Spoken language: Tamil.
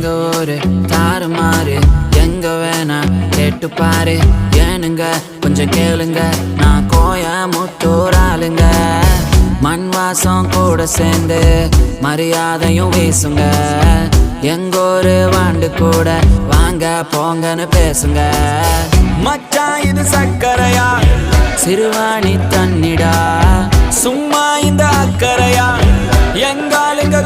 எங்க ஊரு தாறுமாறு எங்க வேணா கேட்டு பாரு ஏனுங்க கொஞ்சம் கேளுங்க நான் கோயமுத்தூர் ஆளுங்க மண் வாசம் கூட சேர்ந்து மரியாதையும் வீசுங்க எங்கூரு வாண்டு கூட வாங்க போங்கன்னு பேசுங்க மச்சான் இது சக்கரையா சிறுவாணி தண்ணிடா சும்மா இந்த அக்கறையா எங்காலுங்க